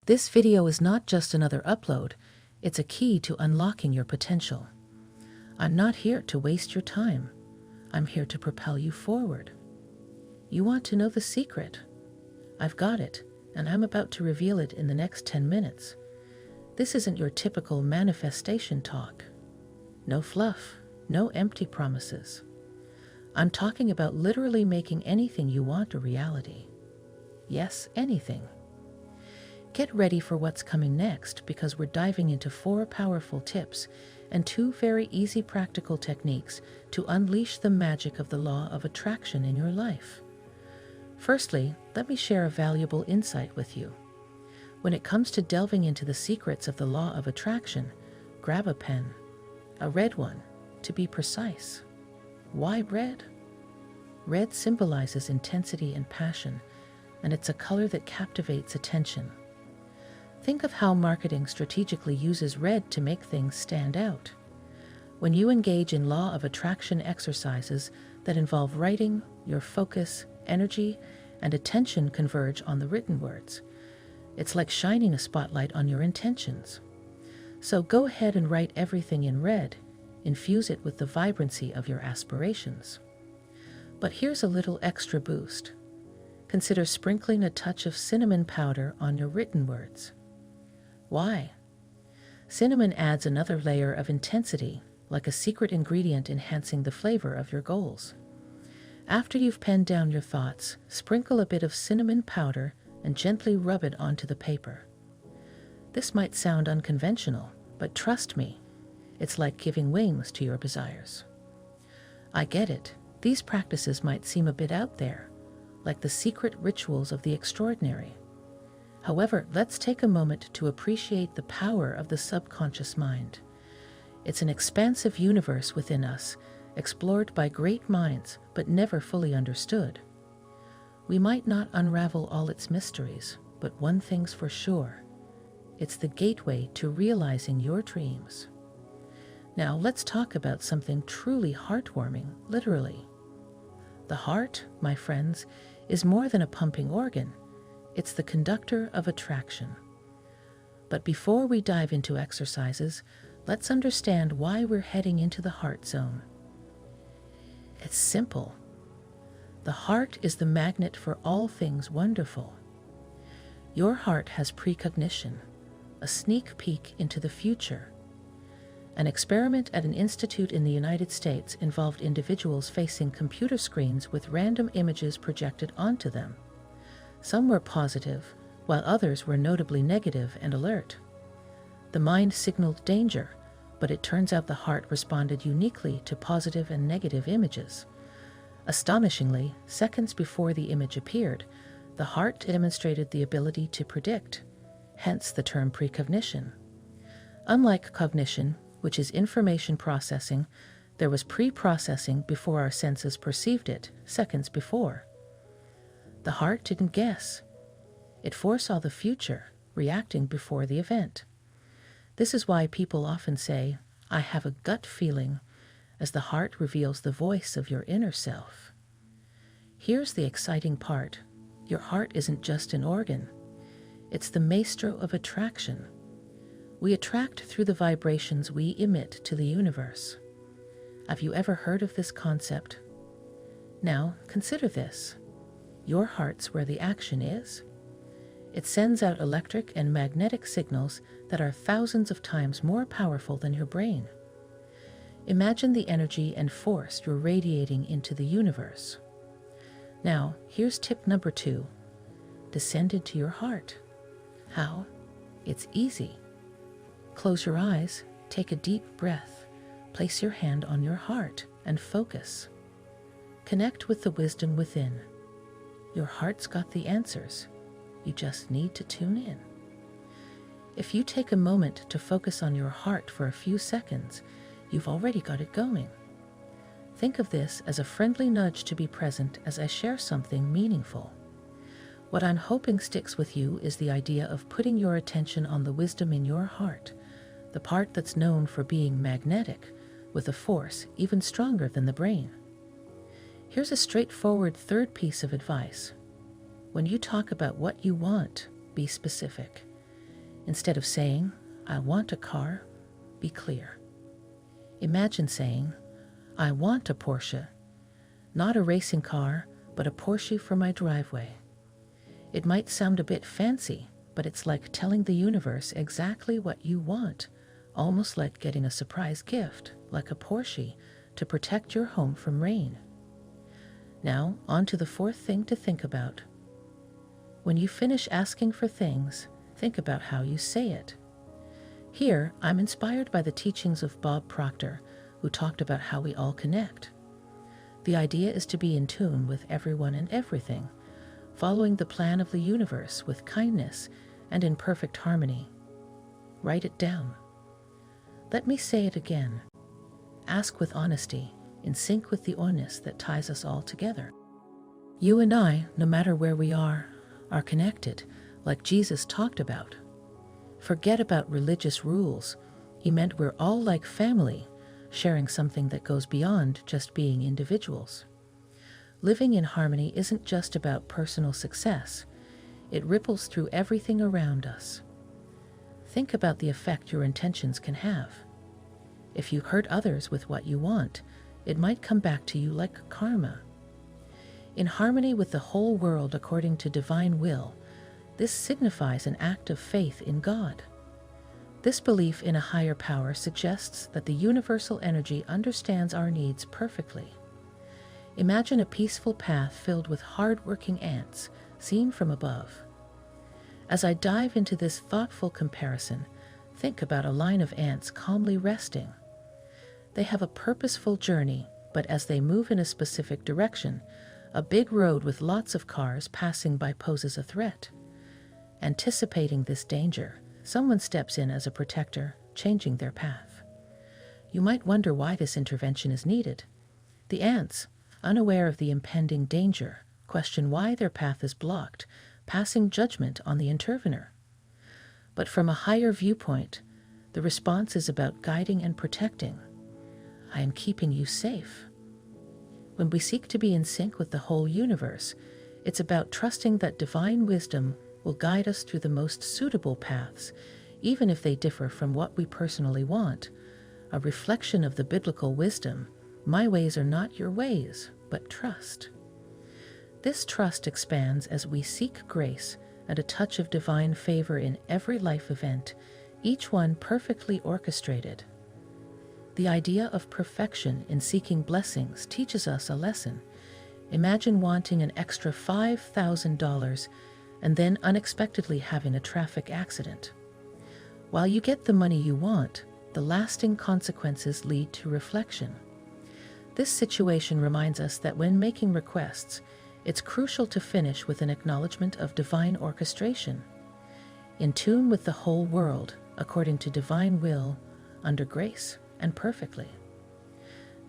This video is not just another upload, it's a key to unlocking your potential. I'm not here to waste your time. I'm here to propel you forward. You want to know the secret? I've got it, and I'm about to reveal it in the next 10 minutes. This isn't your typical manifestation talk. No fluff, no empty promises. I'm talking about literally making anything you want a reality. Yes, anything. Get ready for what's coming next, because we're diving into 4 powerful tips and 2 very easy practical techniques to unleash the magic of the law of attraction in your life. Firstly, let me share a valuable insight with you. When it comes to delving into the secrets of the law of attraction, grab a pen, a red one, to be precise. Why red? Red symbolizes intensity and passion, and it's a color that captivates attention. Think of how marketing strategically uses red to make things stand out. When you engage in law of attraction exercises that involve writing, your focus, energy, and attention converge on the written words. It's like shining a spotlight on your intentions. So go ahead and write everything in red, infuse it with the vibrancy of your aspirations. But here's a little extra boost. Consider sprinkling a touch of cinnamon powder on your written words. Why? Cinnamon adds another layer of intensity, like a secret ingredient enhancing the flavor of your goals. After you've penned down your thoughts, sprinkle a bit of cinnamon powder and gently rub it onto the paper. This might sound unconventional, but trust me, it's like giving wings to your desires. I get it. These practices might seem a bit out there, like the secret rituals of the extraordinary. However, let's take a moment to appreciate the power of the subconscious mind. It's an expansive universe within us, explored by great minds, but never fully understood. We might not unravel all its mysteries, but one thing's for sure. It's the gateway to realizing your dreams. Now let's talk about something truly heartwarming, literally. The heart, my friends, is more than a pumping organ. It's the conductor of attraction. But before we dive into exercises, let's understand why we're heading into the heart zone. It's simple. The heart is the magnet for all things wonderful. Your heart has precognition, a sneak peek into the future. An experiment at an institute in the United States involved individuals facing computer screens with random images projected onto them. Some were positive, while others were notably negative and alert. The mind signaled danger, but it turns out the heart responded uniquely to positive and negative images. Astonishingly, seconds before the image appeared, the heart demonstrated the ability to predict, hence the term precognition. Unlike cognition, which is information processing, there was pre-processing before our senses perceived it, seconds before. The heart didn't guess. It foresaw the future, reacting before the event. This is why people often say, "I have a gut feeling," as the heart reveals the voice of your inner self. Here's the exciting part. Your heart isn't just an organ. It's the maestro of attraction. We attract through the vibrations we emit to the universe. Have you ever heard of this concept? Now, consider this. Your heart's where the action is. It sends out electric and magnetic signals that are thousands of times more powerful than your brain. Imagine the energy and force you're radiating into the universe. Now, here's tip number 2. Descend into your heart. How? It's easy. Close your eyes, take a deep breath, place your hand on your heart, and focus. Connect with the wisdom within. Your heart's got the answers. You just need to tune in. If you take a moment to focus on your heart for a few seconds, you've already got it going. Think of this as a friendly nudge to be present as I share something meaningful. What I'm hoping sticks with you is the idea of putting your attention on the wisdom in your heart, the part that's known for being magnetic, with a force even stronger than the brain. Here's a straightforward third piece of advice. When you talk about what you want, be specific. Instead of saying, I want a car, be clear. Imagine saying, I want a Porsche, not a racing car, but a Porsche for my driveway. It might sound a bit fancy, but it's like telling the universe exactly what you want, almost like getting a surprise gift, like a Porsche, to protect your home from rain. Now, on to the fourth thing to think about. When you finish asking for things, think about how you say it. Here, I'm inspired by the teachings of Bob Proctor, who talked about how we all connect. The idea is to be in tune with everyone and everything, following the plan of the universe with kindness and in perfect harmony. Write it down. Let me say it again. Ask with honesty, in sync with the oneness that ties us all together. You and I, no matter where we are connected, like Jesus talked about. Forget about religious rules. He meant we're all like family, sharing something that goes beyond just being individuals. Living in harmony isn't just about personal success. It ripples through everything around us. Think about the effect your intentions can have. If you hurt others with what you want, it might come back to you like karma. In harmony with the whole world according to divine will, this signifies an act of faith in God. This belief in a higher power suggests that the universal energy understands our needs perfectly. Imagine a peaceful path filled with hard-working ants, seen from above. As I dive into this thoughtful comparison, think about a line of ants calmly resting. They have a purposeful journey, but as they move in a specific direction, a big road with lots of cars passing by poses a threat. Anticipating this danger, someone steps in as a protector, changing their path. You might wonder why this intervention is needed. The ants, unaware of the impending danger, question why their path is blocked, passing judgment on the intervener. But from a higher viewpoint, the response is about guiding and protecting. I am keeping you safe. When we seek to be in sync with the whole universe, it's about trusting that divine wisdom will guide us through the most suitable paths, even if they differ from what we personally want, a reflection of the biblical wisdom. My ways are not your ways, but trust. This trust expands as we seek grace and a touch of divine favor in every life event, each one perfectly orchestrated. The idea of perfection in seeking blessings teaches us a lesson. Imagine wanting an extra $5,000 and then unexpectedly having a traffic accident. While you get the money you want, the lasting consequences lead to reflection. This situation reminds us that when making requests, it's crucial to finish with an acknowledgement of divine orchestration, in tune with the whole world, according to divine will, under grace, and perfectly.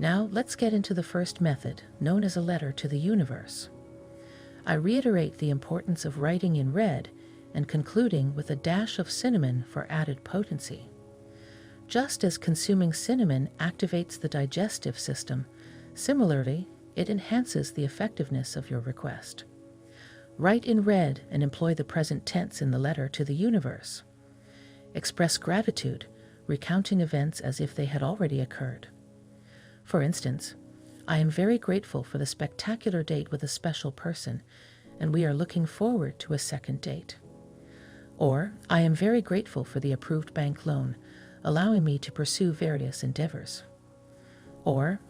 Now let's get into the first method, known as a letter to the universe. I reiterate the importance of writing in red and concluding with a dash of cinnamon for added potency. Just as consuming cinnamon activates the digestive system, similarly, it enhances the effectiveness of your request. Write in red and employ the present tense in the letter to the universe. Express gratitude, recounting events as if they had already occurred. For instance, I am very grateful for the spectacular date with a special person, and we are looking forward to a second date. Or, I am very grateful for the approved bank loan, allowing me to pursue various endeavors. Or,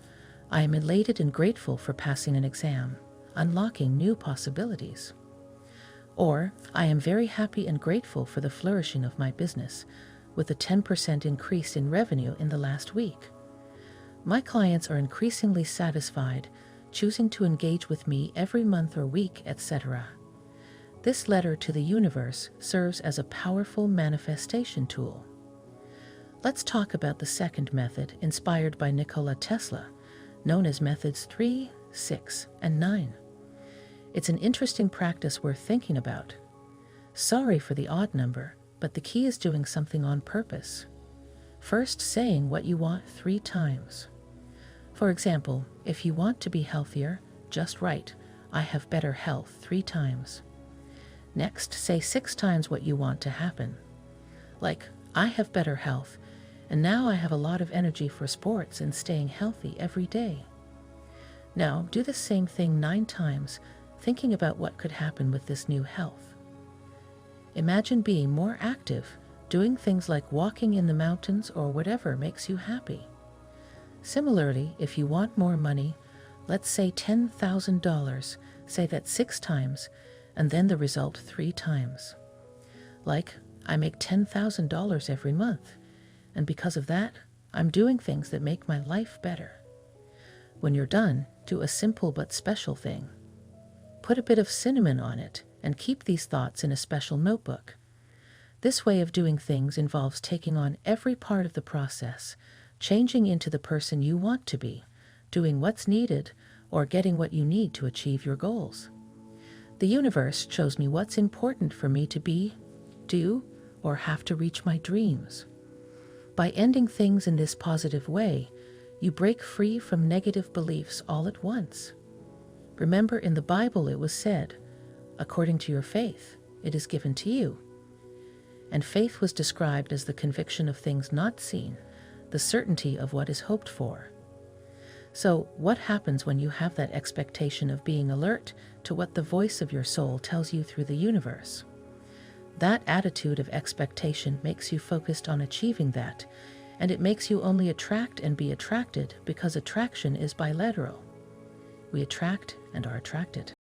I am elated and grateful for passing an exam, unlocking new possibilities. Or, I am very happy and grateful for the flourishing of my business, with a 10% increase in revenue in the last week. My clients are increasingly satisfied, choosing to engage with me every month or week, etc. This letter to the universe serves as a powerful manifestation tool. Let's talk about the second method inspired by Nikola Tesla, known as methods 3, 6, and 9. It's an interesting practice worth thinking about. Sorry for the odd number, but the key is doing something on purpose. First, saying what you want 3 times. For example, if you want to be healthier, just write, I have better health 3 times. Next, say 6 times what you want to happen. Like, I have better health, and now I have a lot of energy for sports and staying healthy every day. Now, do the same thing 9 times, thinking about what could happen with this new health. Imagine being more active, doing things like walking in the mountains or whatever makes you happy. Similarly, if you want more money, let's say $10,000, say that 6 times, and then the result 3 times. Like, I make $10,000 every month, and because of that, I'm doing things that make my life better. When you're done, do a simple but special thing. Put a bit of cinnamon on it and keep these thoughts in a special notebook. This way of doing things involves taking on every part of the process, changing into the person you want to be, doing what's needed, or getting what you need to achieve your goals. The universe shows me what's important for me to be, do, or have to reach my dreams. By ending things in this positive way, you break free from negative beliefs all at once. Remember, in the Bible it was said, according to your faith, it is given to you. And faith was described as the conviction of things not seen, the certainty of what is hoped for. So, what happens when you have that expectation of being alert to what the voice of your soul tells you through the universe? That attitude of expectation makes you focused on achieving that, and it makes you only attract and be attracted because attraction is bilateral. We attract and are attracted.